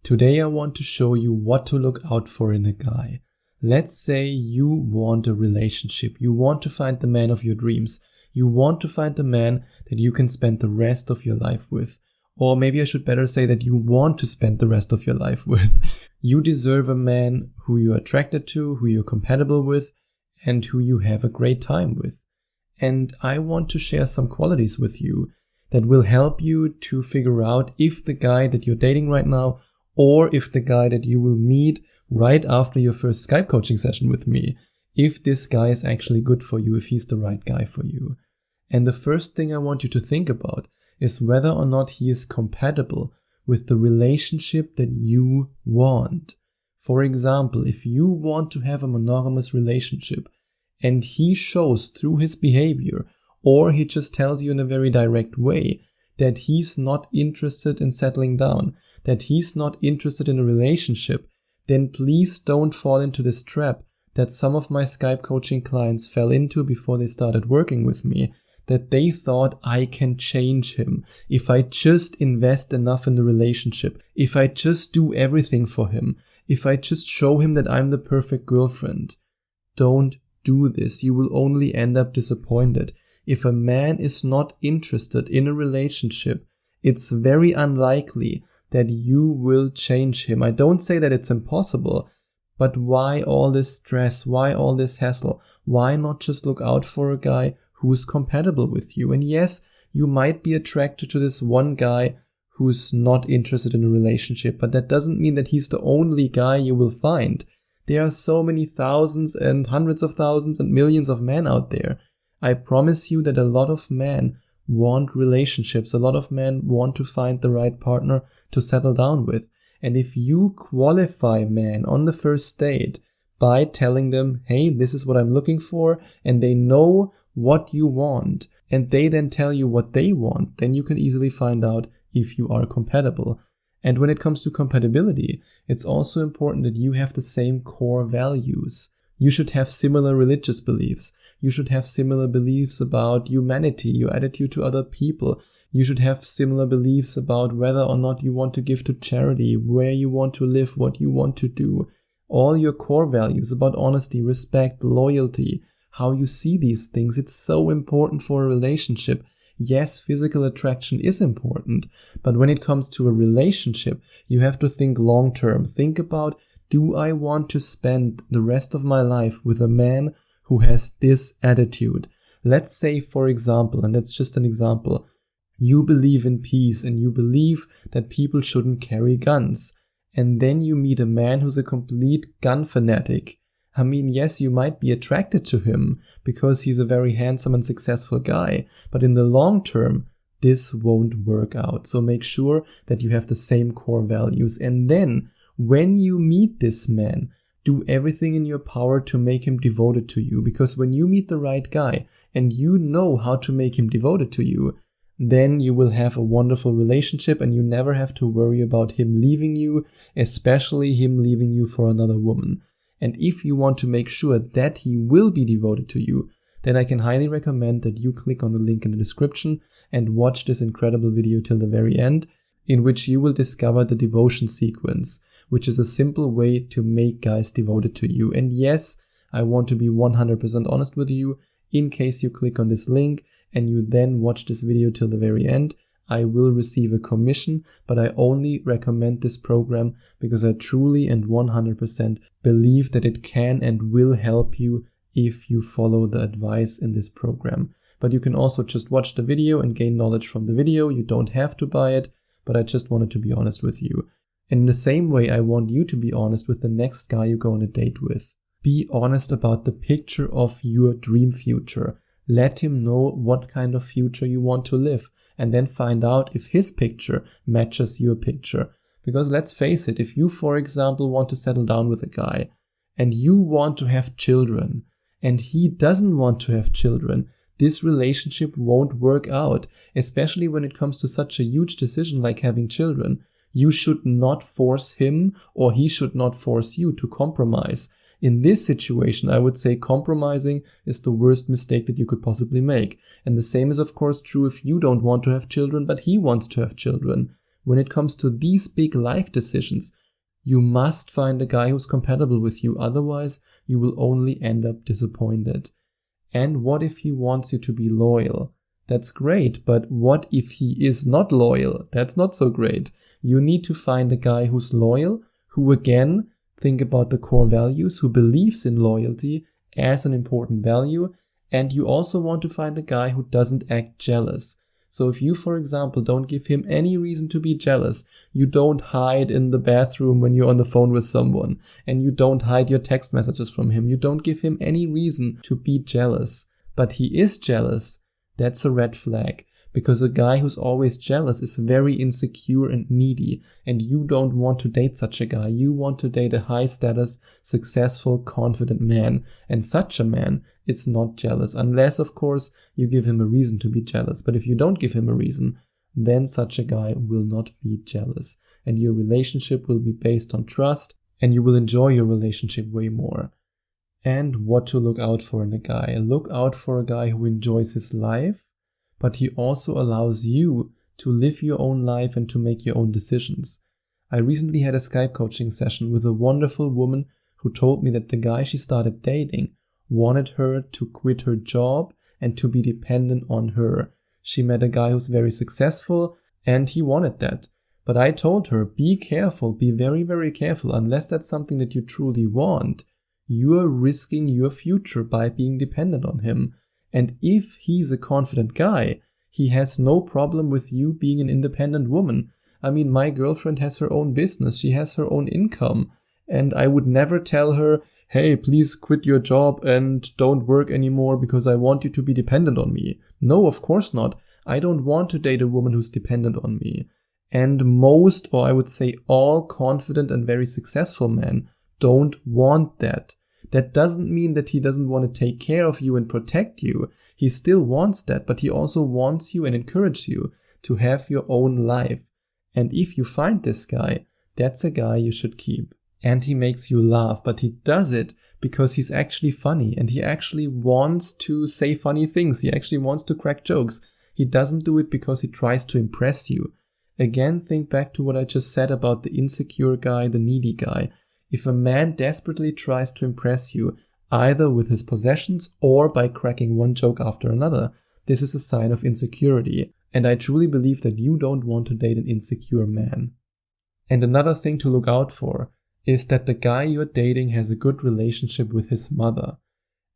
Today I want to show you what to look out for in a guy. Let's say you want a relationship. You want to find the man of your dreams. You want to find the man that you can spend the rest of your life with. Or maybe I should better say that you want to spend the rest of your life with. You deserve a man who you're attracted to, who you're compatible with, and who you have a great time with. And I want to share some qualities with you that will help you to figure out if the guy that you're dating right now, or if the guy that you will meet right after your first Skype coaching session with me, if this guy is actually good for you, if he's the right guy for you. And the first thing I want you to think about is whether or not he is compatible with the relationship that you want. For example, if you want to have a monogamous relationship and he shows through his behavior, or he just tells you in a very direct way that he's not interested in settling down, that he's not interested in a relationship, then please don't fall into this trap that some of my Skype coaching clients fell into before they started working with me, that they thought I can change him if I just invest enough in the relationship, if I just do everything for him, if I just show him that I'm the perfect girlfriend. Don't do this. You will only end up disappointed. If a man is not interested in a relationship, it's very unlikely that you will change him. I don't say that it's impossible, but why all this stress? Why all this hassle? Why not just look out for a guy who's compatible with you? And yes, you might be attracted to this one guy who's not interested in a relationship, but that doesn't mean that he's the only guy you will find. There are so many thousands and hundreds of thousands and millions of men out there. I promise you that a lot of men want relationships. A lot of men want to find the right partner to settle down with. And if you qualify men on the first date by telling them, hey, this is what I'm looking for, and they know what you want, and they then tell you what they want, then you can easily find out if you are compatible. And when it comes to compatibility, it's also important that you have the same core values. You should have similar religious beliefs. You should have similar beliefs about humanity, your attitude to other people. You should have similar beliefs about whether or not you want to give to charity, where you want to live, what you want to do. All your core values about honesty, respect, loyalty, how you see these things. It's so important for a relationship. Yes, physical attraction is important, but when it comes to a relationship, you have to think long term. Think about, do I want to spend the rest of my life with a man who has this attitude? Let's say, for example, and that's just an example, you believe in peace and you believe that people shouldn't carry guns. And then you meet a man who's a complete gun fanatic. I mean, yes, you might be attracted to him because he's a very handsome and successful guy, but in the long term, this won't work out. So make sure that you have the same core values. And then when you meet this man, do everything in your power to make him devoted to you. Because when you meet the right guy and you know how to make him devoted to you, then you will have a wonderful relationship and you never have to worry about him leaving you, especially him leaving you for another woman. And if you want to make sure that he will be devoted to you, then I can highly recommend that you click on the link in the description and watch this incredible video till the very end, in which you will discover the devotion sequence, which is a simple way to make guys devoted to you. And yes, I want to be 100% honest with you. In case you click on this link and you then watch this video till the very end, I will receive a commission, but I only recommend this program because I truly and 100% believe that it can and will help you if you follow the advice in this program. But you can also just watch the video and gain knowledge from the video. You don't have to buy it, but I just wanted to be honest with you. And in the same way, I want you to be honest with the next guy you go on a date with. Be honest about the picture of your dream future. Let him know what kind of future you want to live, and then find out if his picture matches your picture. Because let's face it, if you, for example, want to settle down with a guy, and you want to have children, and he doesn't want to have children, this relationship won't work out, especially when it comes to such a huge decision like having children. You should not force him, or he should not force you to compromise. In this situation, I would say compromising is the worst mistake that you could possibly make. And the same is of course true if you don't want to have children, but he wants to have children. when it comes to these big life decisions, you must find a guy who's compatible with you. Otherwise, you will only end up disappointed. And what if he wants you to be loyal? That's great, but what if he is not loyal? That's not so great. You need to find a guy who's loyal, who again, think about the core values, who believes in loyalty as an important value, and you also want to find a guy who doesn't act jealous. So if you, for example, don't give him any reason to be jealous, you don't hide in the bathroom when you're on the phone with someone, and you don't hide your text messages from him, you don't give him any reason to be jealous, but he is jealous, that's a red flag. Because a guy who's always jealous is very insecure and needy, and you don't want to date such a guy. You want to date a high status, successful, confident man, and such a man is not jealous, unless of course you give him a reason to be jealous. But if you don't give him a reason, then such a guy will not be jealous, and your relationship will be based on trust, and you will enjoy your relationship way more. And what to look out for in a guy. Look out for a guy who enjoys his life, but he also allows you to live your own life and to make your own decisions. I recently had a Skype coaching session with a wonderful woman who told me that the guy she started dating wanted her to quit her job and to be dependent on her. She met a guy who's very successful and he wanted that. But I told her, be careful, be very, very careful. Unless that's something that you truly want, you are risking your future by being dependent on him. And if he's a confident guy, he has no problem with you being an independent woman. I mean, my girlfriend has her own business, she has her own income, and I would never tell her, hey, please quit your job and don't work anymore because I want you to be dependent on me. No, of course not. I don't want to date a woman who's dependent on me. And most, or I would say all confident and very successful men don't want that. That doesn't mean that he doesn't want to take care of you and protect you. He still wants that, but he also wants you and encourages you to have your own life. And if you find this guy, that's a guy you should keep. And he makes you laugh, but he does it because he's actually funny and he actually wants to say funny things. He actually wants to crack jokes. He doesn't do it because he tries to impress you. Again, think back to what I just said about the insecure guy, the needy guy. If a man desperately tries to impress you, either with his possessions or by cracking one joke after another, this is a sign of insecurity. And I truly believe that you don't want to date an insecure man. And another thing to look out for is that the guy you're dating has a good relationship with his mother.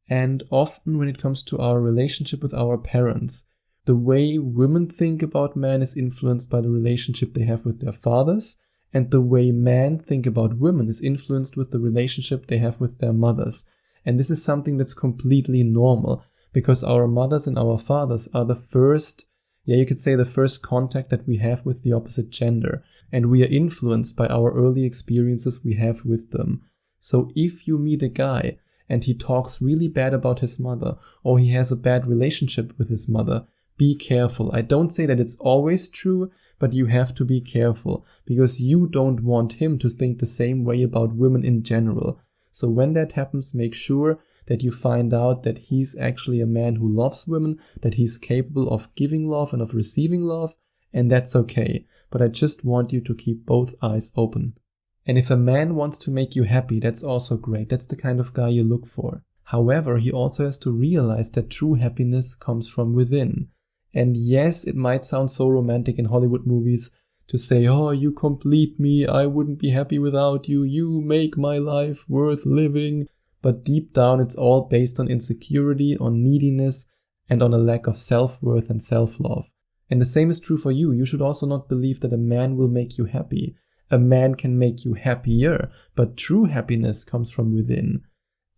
And often when it comes to our relationship with our parents, the way women think about men is influenced by the relationship they have with their fathers, and the way men think about women is influenced with the relationship they have with their mothers. And this is something that's completely normal, because our mothers and our fathers are the first, you could say the first contact that we have with the opposite gender, and we are influenced by our early experiences we have with them. So if you meet a guy and he talks really bad about his mother, or he has a bad relationship with his mother, be careful. I don't say that it's always true, but you have to be careful, because you don't want him to think the same way about women in general. So when that happens, make sure that you find out that he's actually a man who loves women, that he's capable of giving love and of receiving love, and that's okay. But I just want you to keep both eyes open. And if a man wants to make you happy, that's also great. That's the kind of guy you look for. However, he also has to realize that true happiness comes from within. And yes, it might sound so romantic in Hollywood movies to say, oh, you complete me, I wouldn't be happy without you, you make my life worth living. But deep down, it's all based on insecurity, on neediness, and on a lack of self-worth and self-love. And the same is true for you. You should also not believe that a man will make you happy. A man can make you happier, but true happiness comes from within.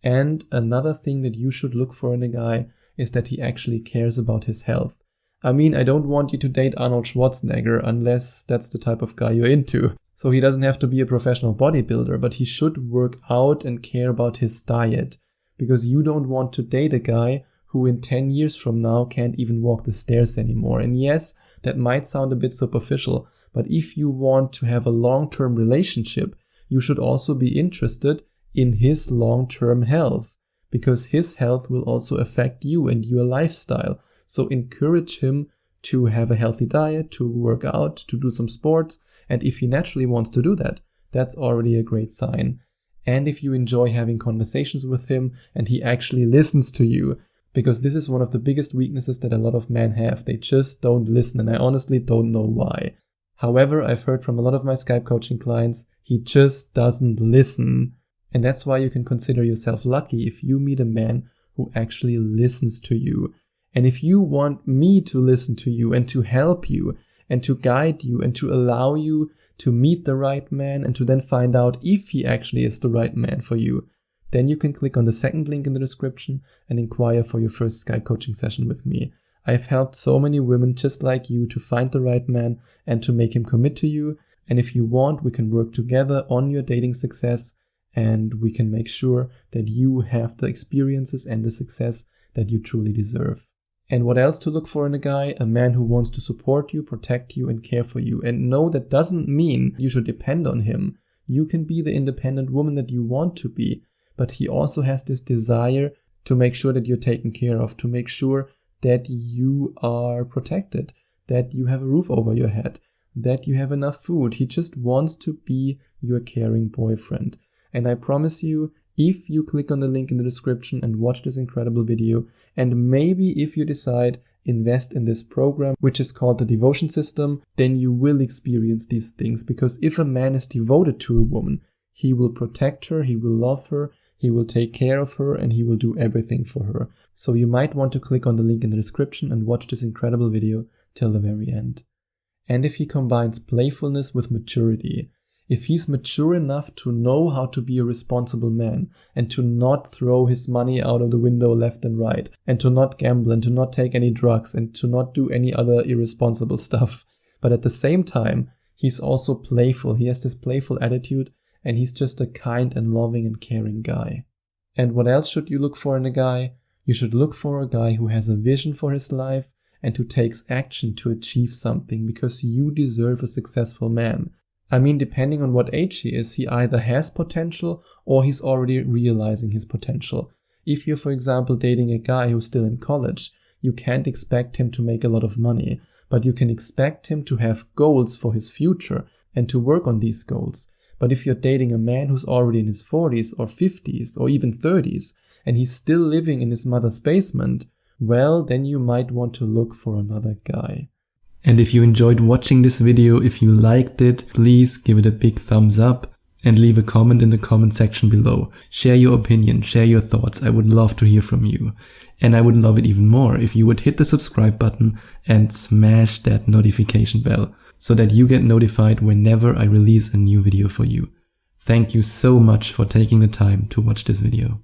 And another thing that you should look for in a guy is that he actually cares about his health. I mean, I don't want you to date Arnold Schwarzenegger unless that's the type of guy you're into. So he doesn't have to be a professional bodybuilder, but he should work out and care about his diet. Because you don't want to date a guy who in 10 years from now can't even walk the stairs anymore. And yes, that might sound a bit superficial, but if you want to have a long-term relationship, you should also be interested in his long-term health. Because his health will also affect you and your lifestyle. So encourage him to have a healthy diet, to work out, to do some sports. And if he naturally wants to do that, that's already a great sign. And if you enjoy having conversations with him and he actually listens to you, because this is one of the biggest weaknesses that a lot of men have. They just don't listen, and I honestly don't know why. However, I've heard from a lot of my Skype coaching clients, he just doesn't listen. And that's why you can consider yourself lucky if you meet a man who actually listens to you. And if you want me to listen to you and to help you and to guide you and to allow you to meet the right man and to then find out if he actually is the right man for you, then you can click on the second link in the description and inquire for your first Skype coaching session with me. I've helped so many women just like you to find the right man and to make him commit to you. And if you want, we can work together on your dating success, and we can make sure that you have the experiences and the success that you truly deserve. And what else to look for in a guy? A man who wants to support you, protect you, and care for you. And no, that doesn't mean you should depend on him. You can be the independent woman that you want to be, but he also has this desire to make sure that you're taken care of, to make sure that you are protected, that you have a roof over your head, that you have enough food. He just wants to be your caring boyfriend. And I promise you, if you click on the link in the description and watch this incredible video, and maybe if you decide invest in this program, which is called the Devotion System, then you will experience these things. Because if a man is devoted to a woman, he will protect her, he will love her, he will take care of her, and he will do everything for her. So you might want to click on the link in the description and watch this incredible video till the very end. And if he combines playfulness with maturity, if he's mature enough to know how to be a responsible man and to not throw his money out of the window left and right, and to not gamble and to not take any drugs and to not do any other irresponsible stuff, but at the same time, he's also playful. He has this playful attitude, and he's just a kind and loving and caring guy. And what else should you look for in a guy? You should look for a guy who has a vision for his life and who takes action to achieve something, because you deserve a successful man. I mean, depending on what age he is, he either has potential or he's already realizing his potential. If you're, for example, dating a guy who's still in college, you can't expect him to make a lot of money, but you can expect him to have goals for his future and to work on these goals. But if you're dating a man who's already in his 40s or 50s or even 30s and he's still living in his mother's basement, well, then you might want to look for another guy. And if you enjoyed watching this video, if you liked it, please give it a big thumbs up and leave a comment in the comment section below. Share your opinion, share your thoughts. I would love to hear from you. And I would love it even more if you would hit the subscribe button and smash that notification bell so that you get notified whenever I release a new video for you. Thank you so much for taking the time to watch this video.